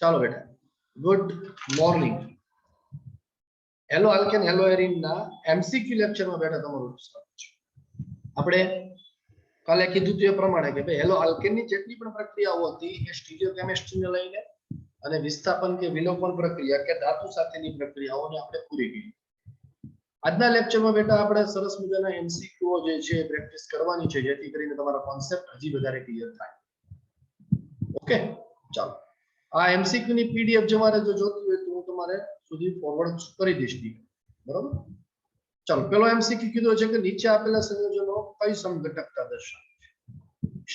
ચાલો બેટા, good morning. Hello alkane hello arene ના એમસીક્યુ લેક્ચરમાં બેટા તમારું સ્વાગત છે. આપણે કાલે કીધું તે પ્રમાણે કે ભાઈ હેલો આલ્કેન ની જેટલી પણ પ્રક્રિયાઓ હતી એ સ્ટીરિયોકેમિસ્ટ્રીને લઈને અને વિસ્થાપન કે વિલોપન પ્રક્રિયા કે ધાતુ સાથેની પ્રક્રિયાઓને આપણે પૂરી કરી. આજના લેક્ચરમાં બેટા આપણે સરસ મજાના એમસીક્યુઓ જે છે પ્રેક્ટિસ કરવાની છે જેથી કરીને તમારો કોન્સેપ્ટ હજી વધારે ક્લિયર થાય. ઓકે, ચાલો. આ એમસીક્યુ ની પીડીએફ જો તમારે જો જોતી હોય તો હું તમારે સુધી ફોરવર્ડ કરી દઈશ. બરાબર, ચાલો. પેલો એમસીક્યુ કીધો છે કે નીચે આપેલા સંયોજનો કઈ સમઘટકતા દર્શાવે છે.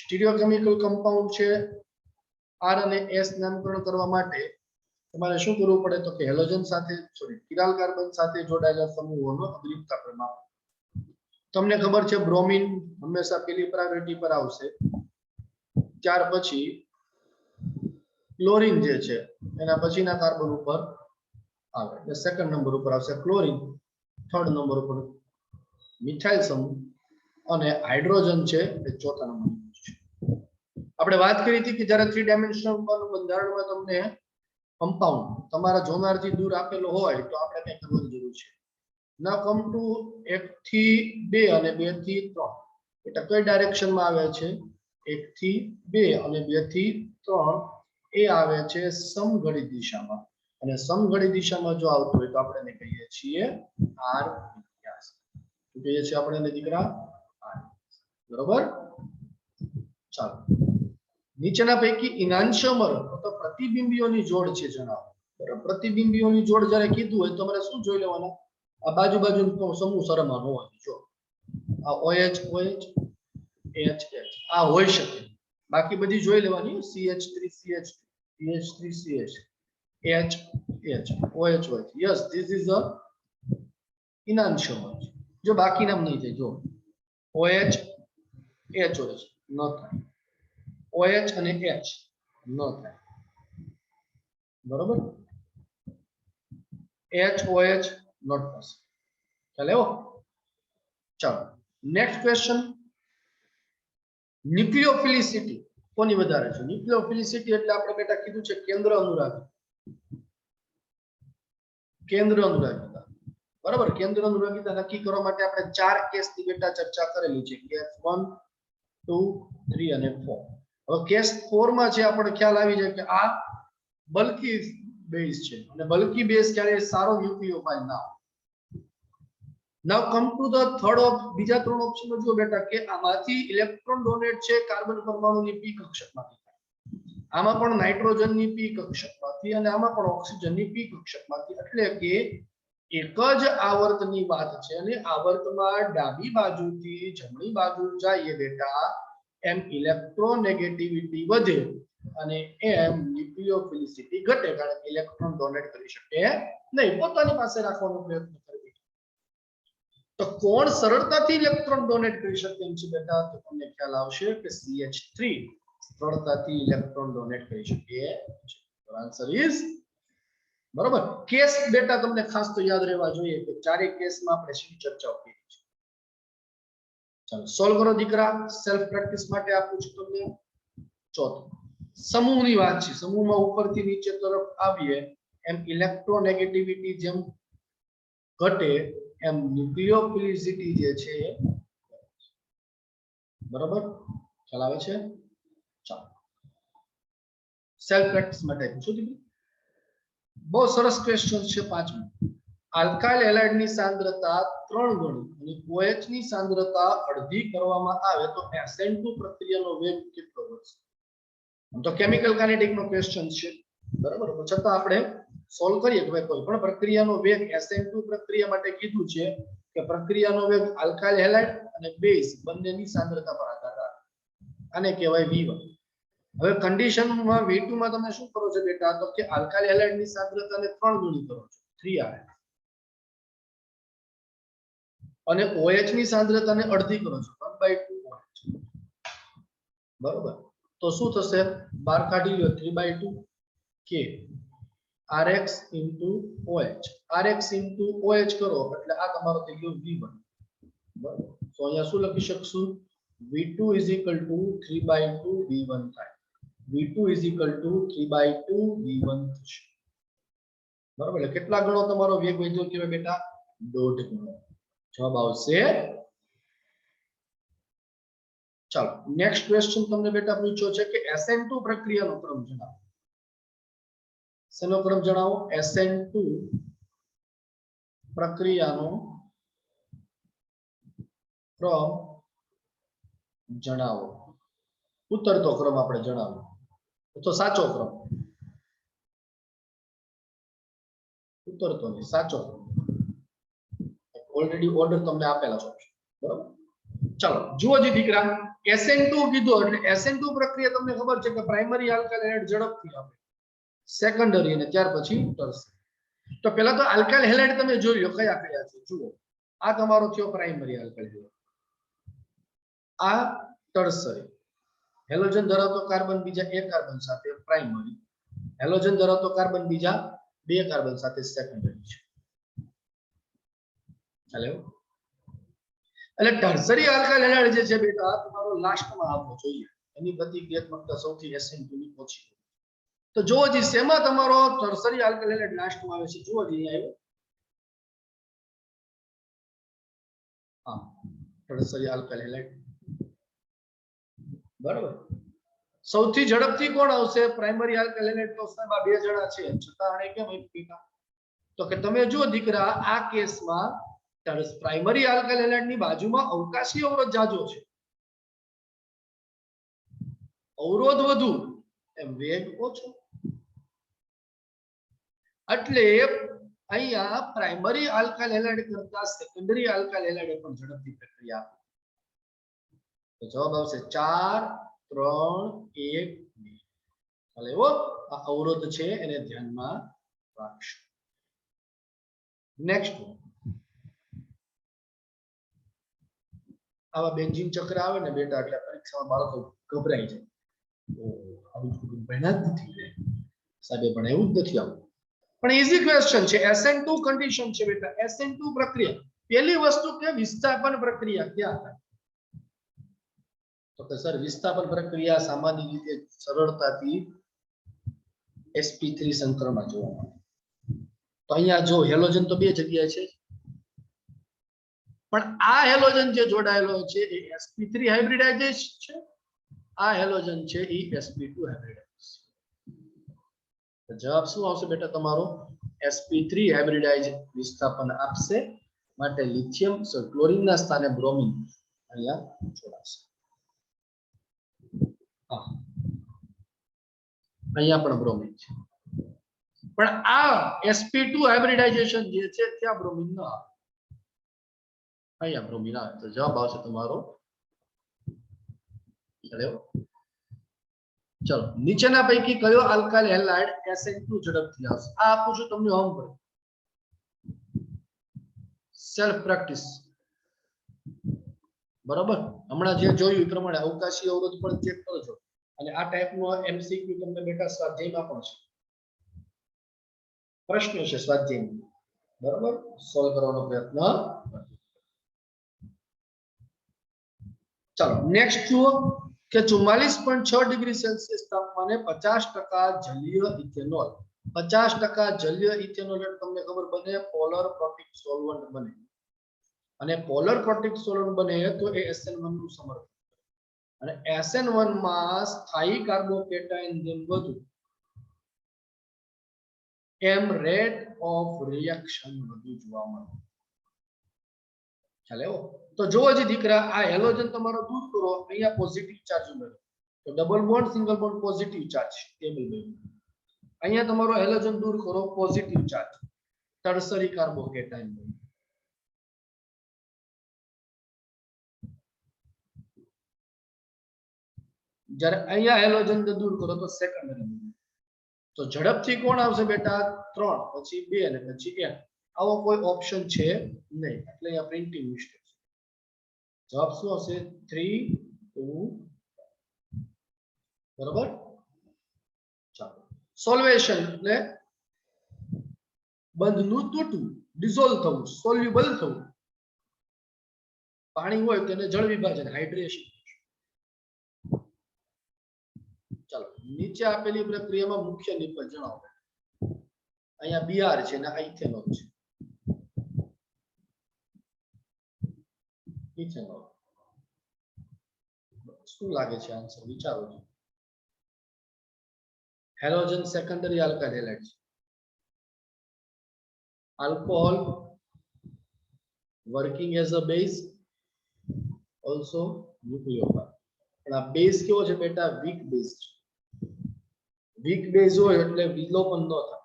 સ્ટીરિયોકેમિકલ કમ્પાઉન્ડ છે, આર અને એસ નામકરણ કરવા માટે તમારે શું કરવું પડે તો કે હેલોજન સાથે કિરાલ કાર્બન સાથે જોડાયેલા સમૂહોનો અગ્રિમતા ક્રમ. તમને ખબર છે બ્રોમિન હંમેશા પેલી પ્રાયોરિટી પર આવશે, ત્યાર પછી ક્લોરીન જે છે એના પછીના કાર્બન ઉપર આવે એટલે સેકન્ડ નંબર ઉપર આવશે ક્લોરીન, થર્ડ નંબર ઉપર મિથાઇલ સમૂહ અને હાઇડ્રોજન છે એ ચોથા નંબર ઉપર છે. આપણે વાત કરી હતી કે જ્યારે 3 ડાયમેન્શનલ બંધારણમાં તમને કમ્પાઉન્ડ તમારા જોનારથી દૂર આપેલો હોય તો આપણે કંઈ કરવાની જરૂર છે. નાઉ કમ ટુ 1 થી 2 અને 2 થી 3 એટલે કઈ ડાયરેક્શનમાં આવે છે? 1 થી 2 અને 2 થી 3 એ આવે છે સમઘડિત દિશામાં, અને સમઘડિત દિશામાં જો આવતું હોય તો આપણે એને કહીએ છીએ આર વિન્યાસ. શું કહીએ છીએ આપણે એને દીકરા? આર. બરોબર, ચાલો. નીચેના પૈકી ઇનાન્શિયોમર તો પ્રતિબિંબીઓની જોડ છે જણાવો. બરાબર, પ્રતિબિંબીઓની જોડ જ્યારે કીધું હોય તો તમારે શું જોઈ લેવાના? આ બાજુ સમૂહ સરમાન હોવાથી જો આ OH OH H H આ હોઈ શકે, બાકી બધી જોઈ લેવાની. CH3 CH CH3 CH H H OH OH. Yes, this is a enantiomer. જો બાકી નામ નહીં થાય, જો OH H OH ન થાય, OH અને H ન થાય. બરોબર, H OH નોટ પોસિબલ. ચાલે હો. ચાલો, નેક્સ્ટ ક્વેશ્ચન. ન્યુક્લિયોફિલિસિટી કોની વધારે છે? ન્યુક્લિયોફિલિસિટી એટલે આપણે બેટા કીધું છે કેન્દ્ર અનુરાગી. કેન્દ્ર અનુરાગીતા. બરાબર, કેન્દ્ર અનુરાગીતા નક્કી કરવા માટે આપણે 4 કેસની બેટા ચર્ચા કરેલી છે, કેસ 1 2 3 અને 4. હવે કેસ 4 માં છે આપણે ખ્યાલ આવી જાય કે આ બલ્કી બેઝ છે અને બલ્કી બેઝ ક્યારે સારો ન્યુક્લિયોફાઇલ ના હોય. Now come to the third of બીજા 3 ઓપ્શન જો બેટા કે આમાંથી ઇલેક્ટ્રોન ડોનેટ છે કાર્બન પરમાણુની પી કક્ષકમાંથી, આમાં પણ નાઇટ્રોજનની પી કક્ષકમાંથી અને આમાં પણ ઓક્સિજનની પી કક્ષકમાંથી. એટલે કે એક જ આવર્તની વાત છે અને આવર્તમાં ડાબી બાજુથી જમણી બાજુ જઈએ બેટા એમ ઇલેક્ટ્રોનેગેટિવિટી વધે અને એમ ન્યુક્લિયોફિલિસિટી ઘટે, કારણ કે ઇલેક્ટ્રોન ડોનેટ કરી શકે નહીં, પોતાની પાસે રાખવાનો પ્રયત્ન કરે. તો કોણ સરળતાથી ઇલેક્ટ્રોન ડોનેટ કરી શકે એમ છે બેટા? તો તમને ખ્યાલ આવશે કે CH3 સરળતાથી ઇલેક્ટ્રોન ડોનેટ કરી શકે છે. આન્સર ઇઝ બરોબર. કેસ બેટા તમને ખાસ તો યાદ રહેવા જોઈએ કે ચારે કેસમાં આપણે શી ચર્ચાઓ કરી છે. ચાલો સોલ્વ કરો દીકરા. સેલ્ફ પ્રેક્ટિસ માટે આપું છું તમને. ચોથું સમૂહની વાત છે. સમૂહમાં ઉપરથી નીચે તરફ આવીએ એમ ઇલેક્ટ્રોનેગેટિવિટી જેમ ઘટે એમ ન્યુક્લિયોફિલિસિટી જે છે બરોબર ખ્યાલ આવે છે. ચાલો સેલ્ફ પ્રેક્ટિસ માટે પૂછો દીકરી. બહુ સરસ ક્વેશ્ચન છે. 5મો, આલ્કાઇલ હેલાઇડની સાંદ્રતા 3 ગણી અને OH ની સાંદ્રતા અડધી કરવામાં આવે તો SN2 પ્રક્રિયાનો વેગ કેટલો વધશે? તો કેમિકલ કાઇનેટિક નો ક્વેશ્ચન છે, બરાબર. છતાં આપણે સોલ્વ કરીએ કે ભાઈ કોઈ પણ પ્રક્રિયાનો વેગ SN2 પ્રક્રિયા માટે કીધું છે કે પ્રક્રિયાનો વેગ આલ્કાઇલ હેલાઇડ અને બેઝ બંનેની સાંદ્રતા પર આધાર રાખે. આને કહેવાય V1. હવે કન્ડિશનમાં V2 માં તમે શું કરો છો બેટા? તો કે આલ્કાઇલ હેલાઇડની સાંદ્રતાને 3 ગણી કરો છો, 3 આવે, અને OH ની સાંદ્રતાને અડધી કરો છો, 1/2 OH. બરોબર, તો શું થશે? 12 કાઢી લો, 3/2 K Rx into OH. Rx into OH કરો એટલે આ તમારો થઈ ગયો V1. બરાબર, તો અહીંયા શું લખી શકશું? V2 is equal to 3/2 V1 થાય. v2 is equal to 3/2 v1 થશે બરાબર એટલે કેટલા ગણો તમારો વેગ વધ્યો કહેવાય બેટા 1.5 ગણો જવાબ આવશે ચાલો નેક્સ્ટ ક્વેશ્ચન તમને બેટા પૂછ્યો છે કે SN2 પ્રક્રિયાનો ક્રમ જણાવો શેનો ક્રમ જણાવો SN2 પ્રક્રિયાનો ક્રમ જણાવો ઉતરતો ક્રમ આપણે જણાવો તો સાચો ક્રમ ઉતરતો નહીં સાચો ક્રમ ઓલરેડી ઓર્ડર તમને આપેલા છે બરાબર ચાલો જુઓ જી દીકરા SN2 કીધું એટલે SN2 પ્રક્રિયા તમને ખબર છે કે પ્રાઇમરી આલ્કાઇલ હેલાઇડ ઝડપથી આપે સેકન્ડરી અને ત્યાર પછી ટર્શરી તો પહેલા તો આલ્કાઇલ હેલાઇડ તમે જોઈ લો કયા કયા છે જુઓ આ તમારો થયો પ્રાઇમરી આલ્કાઇલ હેલાઇડ આ ટર્શરી હેલોજન ધરાવતો કાર્બન બીજા એક કાર્બન સાથે પ્રાઇમરી હેલોજન ધરાવતો કાર્બન બીજા બે કાર્બન સાથે સેકન્ડરી છે ચાલો એટલે ટર્શરી આલ્કાઇલ હેલાઇડ જે છે બેટા તમારો લાસ્ટમાં આવવો જોઈએ એની પ્રતિક્રિયાત્મકતા સૌથી SN2 ની ઓછી તો જો જી શેમાં તમારો ટર્શરી આલ્કાઇલ હેલાઇડ લાસ્ટમાં આવે છે જુઓ જી આવ્યો હા ટર્શરી આલ્કાઇલ હેલાઇડ બરાબર સૌથી ઝડપથી કોણ આવશે પ્રાઇમરી આલ્કાઇલ હેલાઇડ તો સાહેબ બે જણા છે છતાં આને કેમ આપ્યું તો કે તમે જો દીકરા આ કેસમાં પ્રાઇમરી આલ્કાઇલ હેલાઇડ ની બાજુમાં અવકાશી અવરોધ જાજો છે અવરોધ વધુ એમ વેગ ઓછો એટલે અહીંયા પ્રાઇમરી આલ્કાઇલ હેલાઇડ કરતા સેકન્ડરી આલ્કાઇલ હેલાઇડ પણ ઝડપથી પ્રક્રિયા તો જવાબ આવશે 4 3 1 2 ચાલે એવો આ અવરોધ છે એને ધ્યાનમાં રાખશો નેક્સ્ટ આવા બેન્ઝીન ચક્ર આવે ને બેટા એટલે પરીક્ષામાં બાળકો ગભરાઈ જાય આવું બધું ભણ્યા જ નથી સાહેબ પણ એવું જ નથી આવું પણ ઈઝી ક્વેશ્ચન છે SN2 કન્ડિશન છે બેટા SN2 પ્રક્રિયા પહેલી વસ્તુ કે વિસ્થાપન પ્રક્રિયા ક્યાં થાય તો કે સર વિસ્થાપન પ્રક્રિયા સામાન્ય રીતે સરળતાથી sp3 સંકરમાં જોવા મળે તો અહીંયા જો હેલોજન તો બે જગ્યાએ છે પણ આ હેલોજન જે જોડાયેલો છે એ sp3 હાઇબ્રિડાઇઝેશન છે આ હેલોજન છે એ sp2 હાઇબ્રિડાઇઝેશન જવાબ શું આવશે બેટા તમારો sp3 હાઇબ્રિડાઇઝ વિસ્થાપન આપશે માટે લિથિયમ ક્લોરીન ના સ્થાને બ્રોમિન અહીંયા જોડાશે અહીંયા પણ બ્રોમિન છે પણ આ sp2 હાઇબ્રિડાઇઝેશન જે છે ત્યાં બ્રોમિન ન આવે અહીંયા બ્રોમિન આવે તો જવાબ આવશે તમારો ચલો નીચેના પૈકી કયો આલ્કાઇલ હેલાઇડ SN2 ઝડપથી આવશે આ આપું છું તમને હોમવર્ક સેલ્ફ પ્રેક્ટિસ બરાબર હમણાં જે જોયું એ પ્રમાણે અવકાશી અવરોધ પણ ચેક કરજો અને આ ટાઈપનો MCQ તમને બેટા સ્વાધ્યાયમાં પણ છે પ્રશ્ન છે સ્વાધ્યાય બરાબર સોલ્વ કરવાનો પ્રયત્ન ચાલો નેક્સ્ટ જુઓ કે 44.6 ડિગ્રી સેલ્સિયસ તાપમાને 50% જલીય ઇથેનોલ 50% જલીય ઇથેનોલ એટલે તમને ખબર બને પોલર પ્રોટિક સોલ્વન્ટ બને અને પોલર પ્રોટિક સોલ્વન્ટ બને તો એ SN1 નું સમર્થન અને SN1 માં સ્થાયી કાર્બોકેટાયન જેમ વધુ એમ રેટ ઓફ રિએક્શન વધુ જોવા મળે ચાલે તો જોવો જી દીકરા આ હેલોજન તમારો દૂર કરો અહીંયા પોઝિટિવ ચાર્જ ઉમેરો તો double bond single bond positive charge table બન્યું અહીંયા તમારો હેલોજન દૂર કરો પોઝિટિવ ચાર્જ ટર્શરી કાર્બોકેટાયન બન્યું જ્યારે અહીંયા હેલોજન દૂર કરો તો સેકન્ડરી તો ઝડપથી કોણ આવશે બેટા 3 પછી 2 અને પછી 1 આવો કોઈ ઓપ્શન છે નહીં એટલે અહીંયા પ્રિન્ટિંગ મિસ્ટેક છે જવાબ શું આવશે 3 2 બરાબર ચાલો સોલ્વેશન એટલે બંધનું તૂટવું ડિસોલ્વ થવું સોલ્યુબલ થવું પાણી હોય તેને જળ વિભાજન હાઇડ્રેશન ચાલો નીચે આપેલી પ્રક્રિયામાં મુખ્ય નિપજ જણાવો. અહીંયા બીઆર છે ને આ ઇથેનોલ છે. ઇથેનોલ શું લાગે છે આન્સર વિચારો છો. હેલોજન સેકન્ડરી આલ્કાઇલ હેલાઇડ છે. alcohol working as a base also nucleophile. પણ આ બેઝ કેવો છે બેટા? વીક બેઝ છે. વીક બેઝ હોય એટલે વિલોપન ન થાય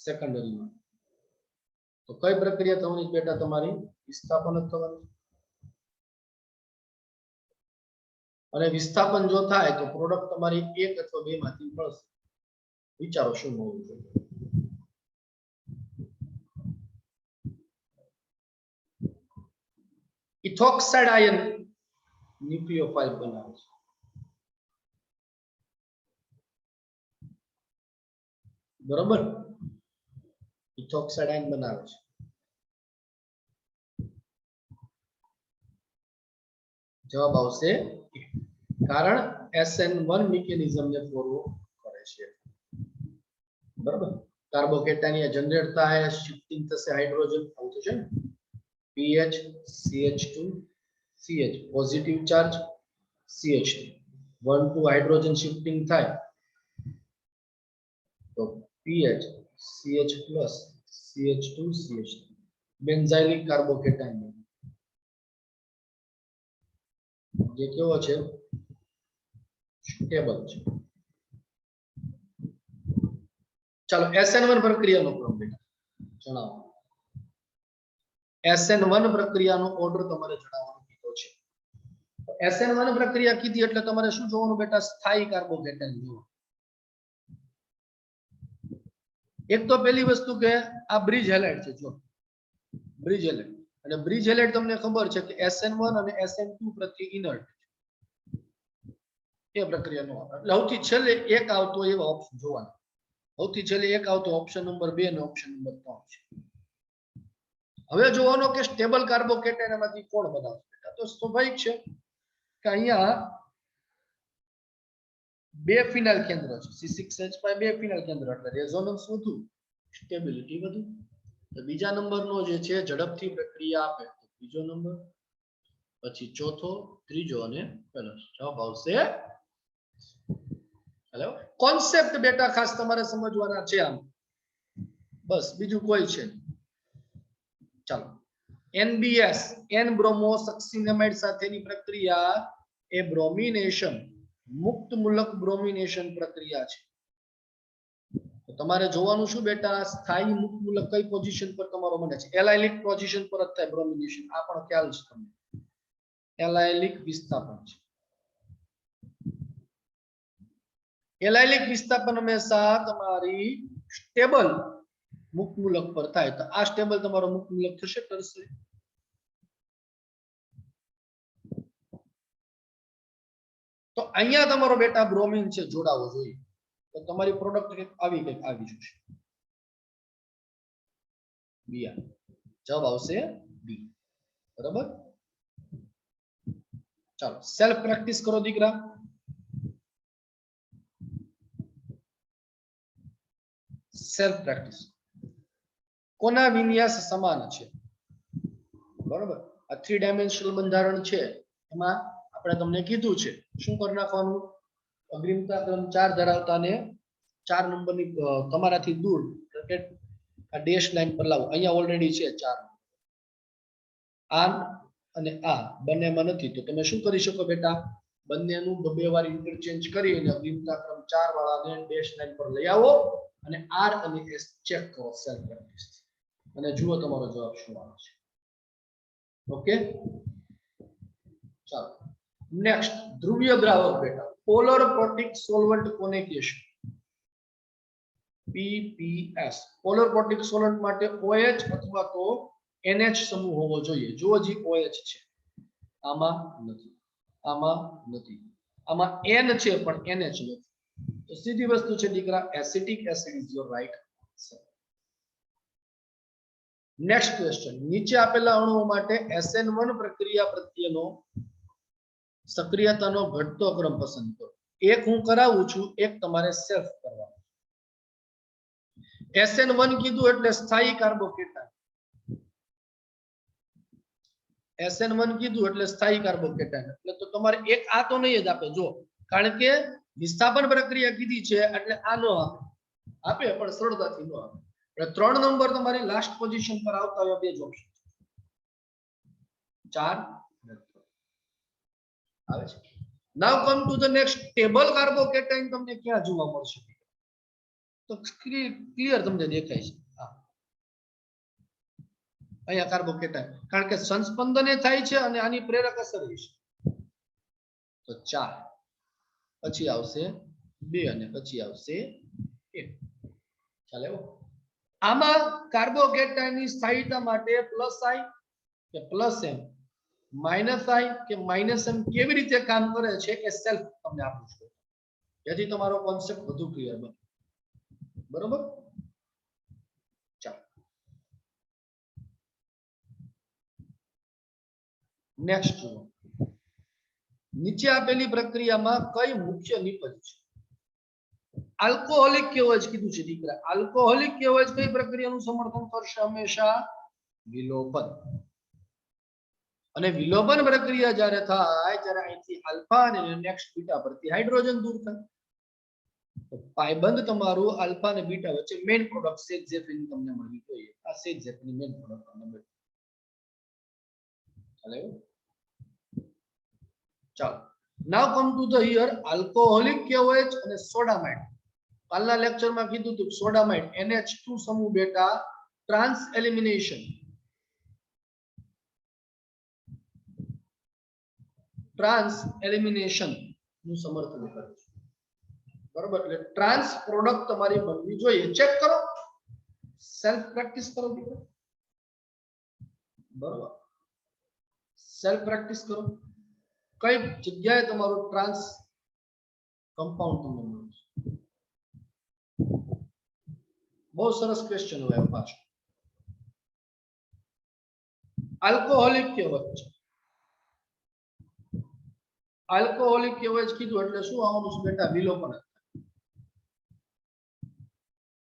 સેકન્ડરીમાં. તો કઈ પ્રક્રિયા થવાની બેટા? તમારી વિસ્થાપન જ થવાનું. અને વિસ્થાપન જો થાય તો પ્રોડક્ટ તમારી એક અથવા બે માંથી મળશે. વિચારો શું હોવું જોઈએ. ઇથોક્સાઇડ આયન ન્યુક્લિયોફાઇલ બનાવે છે. બરોબર, ઇથોક્સાઇડ આયન બનાવે છે. જવાબ આવશે કારણ SN1 મિકેનિઝમ ને ફોલો કરે છે. બરાબર, કાર્બોકેટાયન જનરેટ થાય, શિફ્ટિંગ થશે હાઇડ્રોજન આવું થશે ને. PH CH2 CH positive charge CH2 1 2 hydrogen shifting થાય તો PH CH+ CH2 CH2 benzylic carbocation જે કેવો છે? સ્ટેબલ છે. ચાલો SN1 પ્રક્રિયાનો ક્રમ બેટા જણાવો. SN1 પ્રક્રિયાનો ઓર્ડર તમારે જણાવવાનો કીધો છે. SN1 પ્રક્રિયા કીધી એટલે તમારે શું જોવાનું બેટા? સ્થાયી કાર્બોકેટાયન જોવો. એક તો પહેલી વસ્તુ કે આ બ્રિજ હેલાઇડ છે. જો બ્રિજ હેલાઇડ, અને બ્રિજ હેલાઇડ તમને ખબર છે કે SN1 અને SN2 પ્રત્યે ઇનર્ટ છે. એ પ્રક્રિયાનો એટલે સૌથી છેલ્લે એક આવતો એવા ઓપ્શન જોવાના. સૌથી છેલ્લે એક આવતો ઓપ્શન નંબર 2 અને ઓપ્શન નંબર 3 છે. હવે જોવાનો કે સ્ટેબલ કાર્બોકેટાયન માંથી કોણ બનાવશે બેટા? તો સ્વાભાવિક છે કે અહીંયા બે ફિનાઇલ કેન્દ્ર છે. C6H5 બે ફિનાઇલ કેન્દ્ર એટલે રેઝોનન્સ વધુ, સ્ટેબિલિટી વધુ. તો બીજા નંબરનો જે છે ઝડપથી પ્રક્રિયા આપે તો બીજો નંબર, પછી ચોથો, ત્રીજો અને પહેલો. જવાબ આવશે. હેલો, કોન્સેપ્ટ બેટા ખાસ તમારે સમજવાના છે આમ, બસ બીજું કોઈ છે. ચાલો, NBS N બ્રોમો સક્સિનેમાઇડ સાથેની પ્રક્રિયા એ બ્રોમિનેશન મુક્ત મૂલક બ્રોમિનેશન પ્રક્રિયા છે. તો તમારે જોવાનું શું બેટા? સ્થાયી મુક્ત મૂલક કઈ પોઝિશન પર તમારો બને છે? એલાયલિક પોઝિશન પર જ થાય બ્રોમિનેશન. આ પણ ખ્યાલ છે તમને. એલાયલિક વિસ્થાપન છે. એલાયલિક વિસ્થાપન હંમેશા તમારી સ્ટેબલ મુક્ત મૂલક પર થાય. તો આ સ્ટેબલ તમારો મુક્ત મૂલક થશે કરશે. તો અહીંયા તમારો બેટા બ્રોમિન છે જોડાવો જોઈએ. તો તમારી પ્રોડક્ટ કંઈક આવી જશે. બી. જવાબ આવશે બી. બરાબર, ચાલો સેલ્ફ પ્રેક્ટિસ કરો દીકરા. Self practice. કોના વિન્યાસ સમાન છે? બરાબર, આ 3 ડાયમેન્શનલ બંધારણ છે. એમાં આપણે તમને કીધું છે શું કરી નાખવાનું? અગ્રિમતા ક્રમ 4 ધરાવતાને 4 નંબરની તમારાથી દૂર આ ડેશ લાઈન પર લાવો. અહીંયા ઓલરેડી છે 4. આ અને આ બંનેમાં નથી તો તમે શું કરી શકો બેટા? બંનેનું બે વાર ઇન્ટરચેન્જ કરીને અગ્રિમતા ક્રમ 4 વાળાને ડેશ લાઈન પર લઈ આવો અને R અને S ચેક કરો સેલ્ફ પ્રેક્ટિસ અને જુઓ તમારો જવાબ શું આવે છે. ઓકે, ચાલો નેક્સ્ટ ધ્રુવીય દ્રાવક બેટા. પોલર પ્રોટિક સોલ્વન્ટ કોને કહેશું? PPS. પોલર પ્રોટિક સોલ્વન્ટ માટે OH અથવા તો NH સમૂહ હોવો જોઈએ. જો હજી OH છે, આમાં નથી, આમાં નથી, આમાં N છે પણ NH નથી. તો સીધી વસ્તુ છે દીકરા, acetic acid is your right answer. Next question. નીચે આપેલા અણુઓ માટે SN1 પ્રક્રિયા પ્રત્યેનો સક્રિયતાનો ઘટતો ક્રમ પસંદ કરો. એક હું કરાવું છું, એક તમારે સેલ્ફ કરવાનું. SN1 કીધું એટલે સ્થાયી કાર્બોકેટાયન. SN1 કીધું એટલે સ્થાયી કાર્બોકેટાયન. એટલે તો તમારે એક આ તો નહીં જ આપે, જો કારણ કે વિસ્થાપન પ્રક્રિયા કીધી છે એટલે આ નો આપે પણ સરળતાથી નો આપે. એટલે 3 નંબર તમારી લાસ્ટ પોઝિશન પર આવતા હોય બે જ ઓપ્શન 4 આવે છે. Now come to the next table. Carbocation તમને ક્યાં જોવા મળશે? તો ક્લિયર તમને દેખાય છે. અહીંયા કાર્બોકેટાયન, કારણ કે સંસ્પંદન થાય છે અને આની પ્રેરક અસર છે. તો 4 પછી આવશે 2 અને પછી આવશે 1. ચાલે. આમાં કાર્બોકેટાયનની સ્થાયીતા માટે પ્લસ આઈ કે પ્લસ એમ, માઇનસ આઈ કે માઇનસ એમ કેવી રીતે કામ કરે છે એ સેલ્ફ તમને આપું છું, જેથી તમારો કોન્સેપ્ટ વધુ ક્લિયર બને. બરોબર. ચાલો નેક્સ્ટ જુઓ. નીચે આપેલી પ્રક્રિયામાં કઈ મુખ્ય નિપજ છે? આલ્કોહોલિક કેવજ કીધું છે દીકરા. આલ્કોહોલિક કેવજ કઈ પ્રક્રિયાનું સમર્થન કરશે? હંમેશા વિલોપન. અને વિલોપન પ્રક્રિયા જ્યારે થાય ત્યારે અહીંથી આલ્ફા અને નેક્સ્ટ બીટા પરથી હાઇડ્રોજન દૂર થાય. તો પાયબંધ તમારું આલ્ફા અને બીટા વચ્ચે મેઇન પ્રોડક્ટ સેજેફિન તમને મળવી જોઈએ. આ સેજેફિન મેઇન પ્રોડક્ટ તમને મળે. ચાલો ચાલો. Now come to the here alcoholic કેવજ અને સોડામાઇડ. કાલના લેક્ચરમાં કીધું હતું સોડામાઇડ NH2 સમૂહ બેટા ટ્રાન્સ એલિમિનેશન. ટ્રાન્સ એલિમિનેશન નું સમર્થન કરે છે. બરોબર. એટલે ટ્રાન્સ પ્રોડક્ટ તમારી બનવી જોઈએ. ચેક કરો, સેલ્ફ પ્રેક્ટિસ કરો દીકરા. બરોબર. સેલ્ફ પ્રેક્ટિસ કરો. કઈ જગ્યાએ તમારું ટ્રાન્સ કમ્પાઉન્ડ તમને મળે છે? બહુ સરસ ક્વેશ્ચન હોય પાછો. આલ્કોહોલિક કેવજ છે. આલ્કોહોલિક કેવજ કીધું એટલે શું આવવાનું છે બેટા? વિલોપન.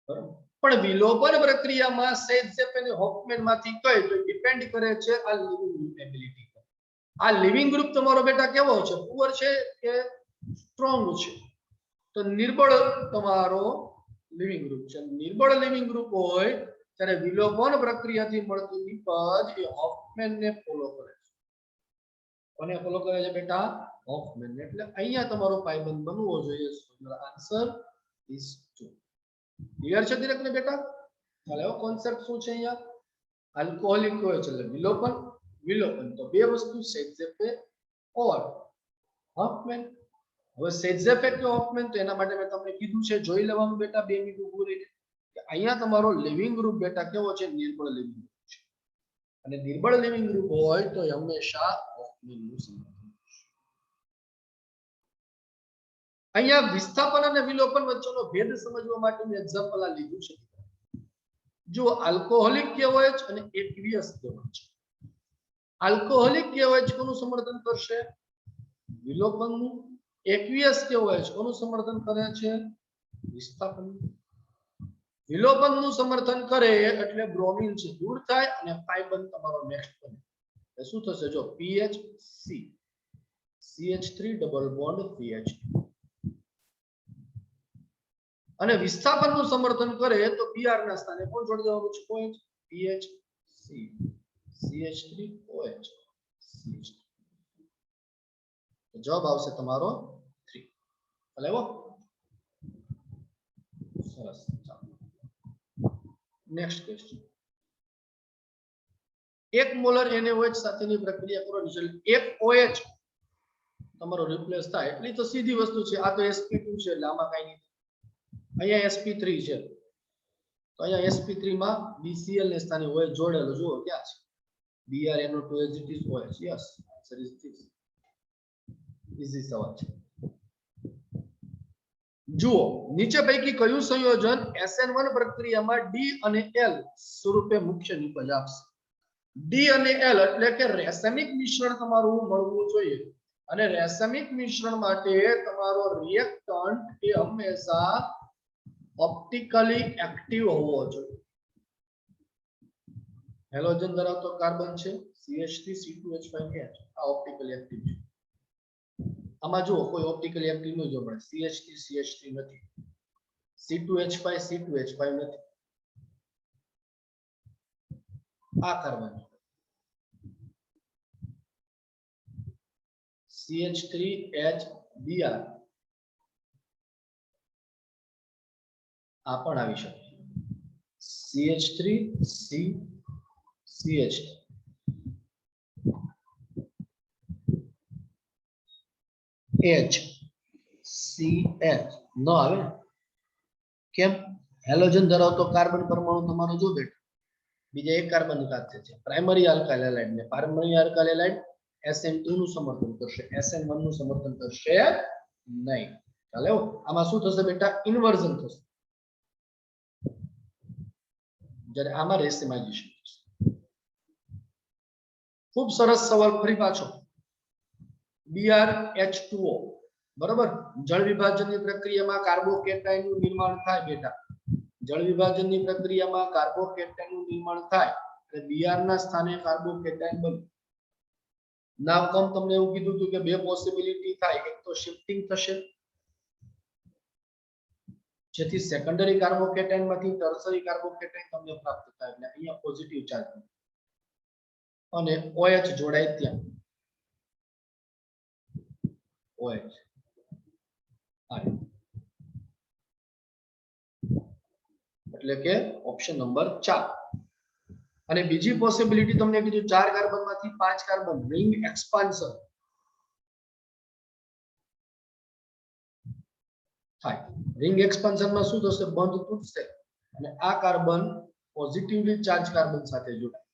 બરાબર. પણ વિલોપન પ્રક્રિયામાં સેજેફ અને હોફમેન માંથી કઈ તો ડિપેન્ડ કરે છે આ લિવિંગ ગ્રુપ એબિલિટી પર. આ લિવિંગ ગ્રુપ તમારો બેટા કેવો છે? પુઅર છે કે સ્ટ્રોંગ છે? તો નિર્બળ તમારો લિવિંગ ગ્રુપ છે. નિર્બળ લિવિંગ ગ્રુપ હોય ત્યારે વિલોપન પ્રક્રિયાથી મળતું નિપજ એ હોફમેન ને ફોલો કરે છે. કોને ફોલો કરે છે બેટા? હોફમેન. એટલે અહીંયા તમારો પાયબંધ બનવો જોઈએ. Answer is 2. ક્લિયર છે દીકરાને બેટા? ચાલો હવે કોન્સેપ્ટ શું છે અહીંયા? આલ્કોહોલિક હોય છે એટલે વિલોપન. વિલોપન તો બે વસ્તુ સેજેફે ઓર હોફમેન. હવે સેજેફે કે હોફમેન તો એના માટે મેં તમને કીધું છે જોઈ લેવાનું બેટા 2 મિનિટ ઊભું રહીને કે અહીંયા તમારો લિવિંગ ગ્રુપ બેટા કેવો છે? નિર્બળ લિવિંગ ગ્રુપ છે. અને નિર્બળ લિવિંગ ગ્રુપ હોય તો હંમેશા હોફમેન નું સમર્થન કરશે. અહીંયા વિસ્થાપન અને વિલોપન વચ્ચેનો ભેદ સમજવા માટે મેં એક્ઝામ્પલ આ લીધું છે. જો આલ્કોહોલિક કેવજ અને એક્વિયસ કેવજ. આલ્કોહોલિક કેવજ કોનું સમર્થન કરશે? વિલોપનનું. એક્વિયસ કેવજ કોનું સમર્થન કરે છે? વિસ્થાપન. વિલોપનનું સમર્થન કરે એટલે બ્રોમિન છે દૂર થાય અને પાયબંધ તમારો નેક્સ્ટ બને. એ શું થશે? જો PHC CH3 double bond CH2. અને વિસ્થાપનનું સમર્થન કરે તો Br ના સ્થાને કોણ જોડી દેવાનું છે? Point PHC CH3OH CH3. તો જવાબ આવશે તમારો 3. ચાલો સરસ. Next question. 1 મોલર NaOH સાથેની પ્રક્રિયા કરો એટલે 1 OH તમારો રિપ્લેસ થાય એટલી તો સીધી વસ્તુ છે. આ તો sp2 છે એટલે આમાં કઈ નહીં. અહીંયા sp3 છે તો અહીંયા sp3 માં BCl ને સ્થાને OH જોડેલો. જુઓ ક્યાં છે? BrNO2 as it is OH. yes answer is this. easy સવાલ છે. જુઓ નીચે પૈકી કયું સંયોજન SN1 પ્રક્રિયામાં D અને L સ્વરૂપે મુખ્ય નિપજ આપશે? D અને L એટલે કે રાસાયણિક મિશ્રણ તમારું મળવું જોઈએ. અને રેસમિક મિશ્રણ માટે તમારો રિએક્ટન્ટ એ હંમેશા ઓપ્ટિકલી એક્ટિવ હોવો જોઈએ. હેલોજન ધરાવતો કાર્બન છે CH3C2H5 આ ઓપ્ટિકલી એક્ટિવ છે. આમાં જો કોઈ ઓપ્ટિકલી એક્ટિવ ન જો મળે CH3CH3 નથી, C2H5 નથી. આ કાર્બન CH3HBr આ પણ આવી શકે CH3CCH HCH ન આવે કેમ? હેલોજન ધરાવતો કાર્બન પરમાણુ તમારો જો બેટા બીજા એક કાર્બન સાથે છે પ્રાઇમરી આલ્કાઇલ હેલાઇડ ને પ્રાઇમરી આલ્કાઇલ હેલાઇડ SN2 નું સમર્થન કરશે, SN1 નું સમર્થન કરશે નહીં. ચાલો આમાં શું થશે બેટા? ઇન્વર્ઝન થશે. જ્યારે આમાં રેસિમાઇઝેશન થશે. ખૂબ સરસ સવાલ ફરી પાછો. BrH2O બરાબર. જળ વિભાજનની પ્રક્રિયામાં કાર્બોકેટાયનનું નિર્માણ થાય બેટા. જળ વિભાજનની પ્રક્રિયામાં કાર્બોકેટાયનનું નિર્માણ થાય એટલે Br ના સ્થાને કાર્બોકેટાયન બને. નામકમ તમને એવું કીધું હતું કે બે પોસિબિલિટી થાય, એક તો શિફ્ટિંગ થશે જેથી સેકન્ડરી કાર્બોકેટાયન માંથી ટર્શરી કાર્બોકેટાયન તમને પ્રાપ્ત થાય એટલે અહીંયા પોઝિટિવ ચાર્જ અને OH જોડાય ત્યાં OH એટલે કે ઓપ્શન નંબર 4. અને બીજી પોસિબિલિટી તમને કીધું 4 કાર્બન માંથી 5 કાર્બન રિંગ એક્સપાન્શન થાય. રિંગ એક્સપાન્શન માં શું થશે? બંધ તૂટશે અને આ કાર્બન પોઝિટિવલી ચાર્જ કાર્બન સાથે જોડાય.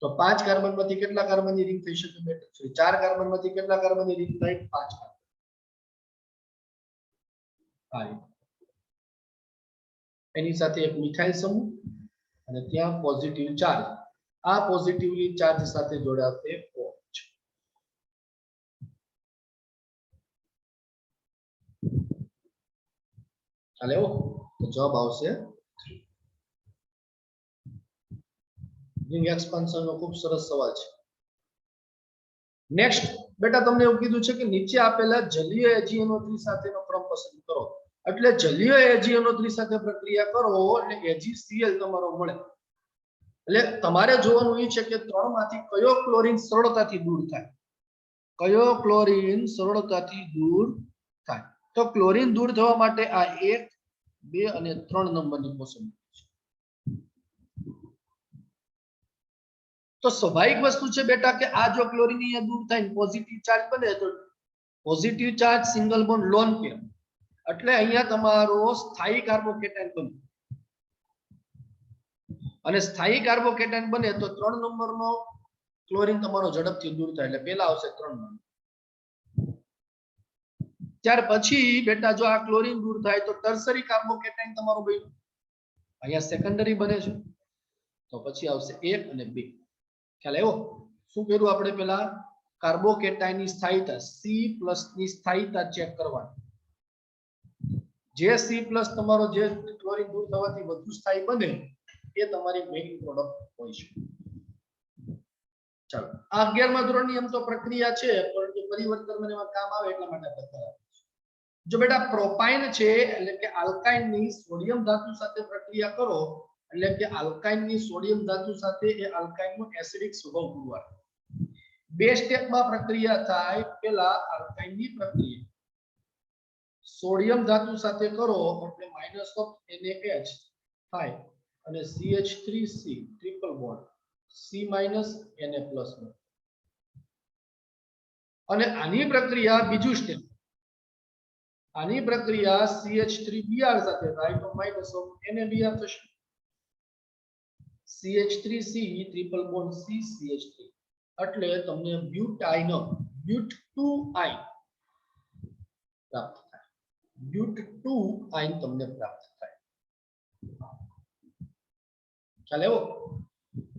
તો 5 કાર્બન માંથી કેટલા કાર્બનની રિંગ થઈ શકે બેટા? 4 કાર્બન માંથી કેટલા કાર્બનની રિંગ થાય? 5 કાર્બન. એની સાથે એક મિથાઇલ સમૂહ અને ત્યાં પોઝિટિવ ચાર્જ. આ પોઝિટિવલી ચાર્જ સાથે જોડાશે OH. ચાલે તો જવાબ આવશે 3. રિંગ એક્સપાન્શન નો ખૂબ સરસ સવાલ છે. નેક્સ્ટ બેટા તમને એવું કીધું છે કે નીચે આપેલા જલીય AgNO3 સાથેનો ક્રમ પસંદ કરો. એટલે જલીય AgNO3 સાથે પ્રક્રિયા કરો એટલે AgCl તમારો મળે. એટલે તમારે જોવાનું એ છે કે 3 માંથી કયો ક્લોરીન સરળતાથી દૂર થાય. કયો ક્લોરીન સરળતાથી દૂર થાય? તો ક્લોરીન દૂર થવા માટે આ 1, 2 અને 3 નંબરની પોસિબિલિટી છે. તો સ્વાભાવિક વસ્તુ છે બેટા કે આ જો ક્લોરીન અહીંયા દૂર થાય પોઝિટિવ ચાર્જ બને તો positive charge single bond lone pair એટલે અહીંયા તમારો સ્થાયી કાર્બોકેટાયન બને. અને સ્થાયી કાર્બોકેટાયન બને તો 3 નંબરનો ક્લોરીન તમારો ઝડપથી દૂર થાય એટલે પહેલા આવશે 3 નંબર. ત્યાર પછી બેટા જો આ ક્લોરીન દૂર થાય તો ટર્શરી કાર્બોકેટાયન તમારો બન્યો. અહીંયા સેકન્ડરી બને છે તો પછી આવશે 1 અને 2. ખ્યાલ આવ્યો? શું કર્યું આપણે? પેલા કાર્બોકેટાયનની સ્થાયીતા C+ ની સ્થાયીતા ચેક કરવાની. જે C+ તમારો જે ક્લોરીન દૂર થવાથી વધુ સ્થાયી બને એ તમારી મેઇન પ્રોડક્ટ હોય છે. ચાલો આ 11મા ધોરણની એમ તો પ્રક્રિયા છે પરંતુ પરિવર્તન મને એમાં કામ આવે એટલા માટે આપણે કરાવે. જો બેટા પ્રોપાઇન છે એટલે કે આલ્કાઇનની સોડિયમ ધાતુ સાથે પ્રક્રિયા કરો એટલે કે આલ્કાઇનની સોડિયમ ધાતુ સાથે એ આલ્કાઇનનો એસિડિક સ્વભાવ પુરવાર. 2 સ્ટેપમાં પ્રક્રિયા થાય. પહેલા આલ્કાઇનની પ્રક્રિયા સોડિયમ ધાતુ સાથે કરો એટલે -NaH થાય અને CH3C triple bond C- Na+. અને આની પ્રક્રિયા બીજું સ્ટેપ. આની પ્રક્રિયા CH3Br સાથે થાય તો -NaBr થશે. CH3C ટ્રિપલ બોન્ડ CCH3 એટલે તમને બ્યુટાઇન but2 આયન પ્રાપ્ત થાય. but2 આયન તમને પ્રાપ્ત થાય. ચાલે એવો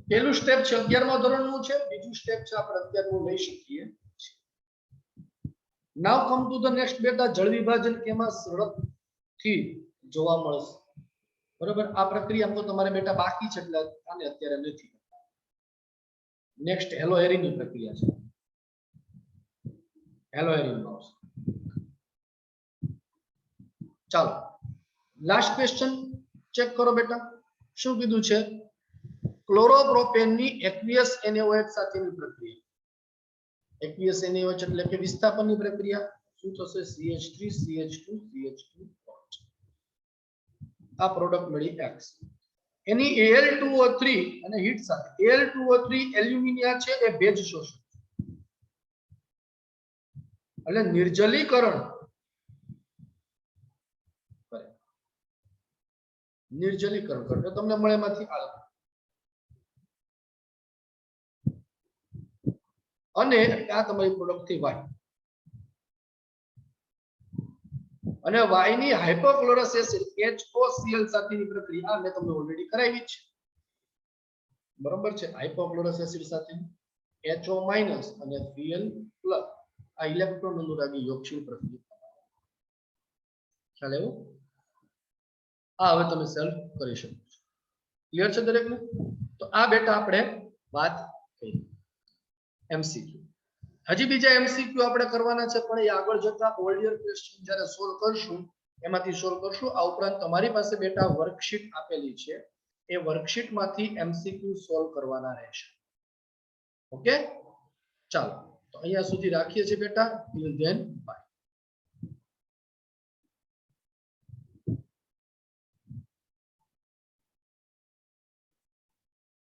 પહેલું સ્ટેપ છે 11મા ધોરણનું છે. બીજું સ્ટેપ છે આપણે અત્યારનું લઈ શકીએ. નાવ કમ ટુ ધ નેક્સ્ટ બેટા જળ વિભાજન કેમાં ઝડપથી જોવા મળશે બરાબર આ પ્રક્રિયા તો તમારે બેટા બાકી છે એટલે આને અત્યારે નથી નેક્સ્ટ હેલો હેરીની પ્રક્રિયા છે હેલો હેરી આવશે ચાલો લાસ્ટ ક્વેશ્ચન ચેક કરો બેટા શું કીધું છે ક્લોરોપ્રોપેનની એક્વિયસ NaOH સાથેની પ્રક્રિયા એક્વિયસ NaOH એટલે કે વિસ્થાપનની પ્રક્રિયા શું થશે CH3 CH2 CH2 આ પ્રોડક્ટ મળી X એની Al2O3 અને હીટ સાથે Al2O3 એલ્યુમિનિયા છે એ ભેજ શોષક એટલે નિર્જલીકરણ કરે તમને મળે એમાંથી આ અને આ તમારી પ્રોડક્ટ થી Y અને Y ની હાઇપોક્લોરસ એસિડ HOCl સાથેની પ્રક્રિયા મેં તમને ઓલરેડી કરાવી છે બરાબર છે હાઇપોક્લોરસ એસિડ સાથે HO- અને Cl+ આ ઇલેક્ટ્રોન અનુરાગી યોગશીલ પ્રક્રિયા ખ્યાલ આવ્યો આ હવે તમે સેલ્ફ કરી શકો છો ક્લિયર છે દરેકને તો આ બેટા આપણે વાત કરી MCQ હજી બીજા MCQ આપણે કરવાના છે પણ એ આગળ જતા ઓલ યર ક્વેશ્ચન જ્યારે સોલ્વ કરશું એમાંથી સોલ્વ કરશું આ ઉપરાંત તમારી પાસે બેટા વર્કશીટ આપેલી છે એ વર્કશીટમાંથી MCQ સોલ્વ કરવાના રહેશે ઓકે ચાલો તો અહીંયા સુધી રાખીએ છીએ બેટા ટિલ ધેન બાય